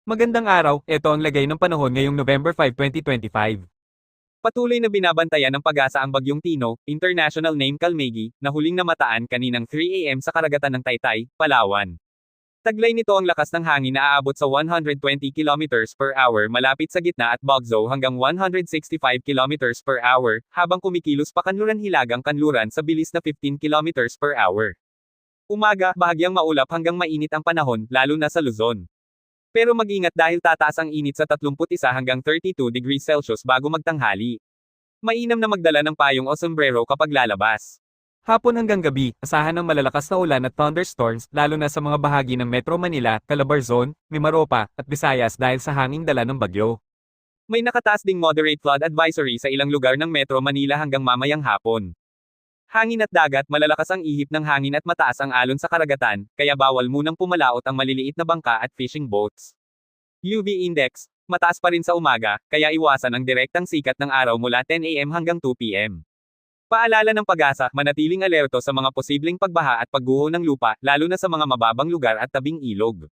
Magandang araw, ito ang lagay ng panahon ngayong November 5, 2025. Patuloy na binabantayan ng pag-asa ang bagyong Tino, international name Kalmegi, na huling namataan kaninang 3 AM sa karagatan ng Taytay, Palawan. Taglay nito ang lakas ng hangin na aabot sa 120 kilometers per hour malapit sa gitna at Bogzo hanggang 165 kilometers per hour, habang kumikilos pa kanluran-hilagang kanluran sa bilis na 15 kilometers per hour. Umaga, bahagyang maulap hanggang mainit ang panahon, lalo na sa Luzon. Pero mag-ingat dahil tataas ang init sa 31 hanggang 32 degrees Celsius bago magtanghali. Mainam na magdala ng payong o sombrero kapag lalabas. Hapon hanggang gabi, asahan ng malalakas na ulan at thunderstorms, lalo na sa mga bahagi ng Metro Manila, Calabarzon, Mimaropa, at Visayas dahil sa hanging dala ng bagyo. May nakataas ding moderate flood advisory sa ilang lugar ng Metro Manila hanggang mamayang hapon. Hangin at dagat, malalakas ang ihip ng hangin at mataas ang alon sa karagatan, kaya bawal munang pumalaot ang maliliit na bangka at fishing boats. UV index, mataas pa rin sa umaga, kaya iwasan ang direktang sikat ng araw mula 10 AM hanggang 2 PM. Paalala ng pag-asa, manatiling alerto sa mga posibleng pagbaha at pagguho ng lupa, lalo na sa mga mababang lugar at tabing ilog.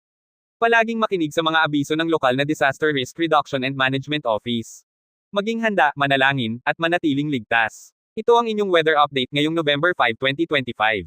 Palaging makinig sa mga abiso ng lokal na Disaster Risk Reduction and Management Office. Maging handa, manalangin, at manatiling ligtas. Ito ang inyong weather update ngayong November 5, 2025.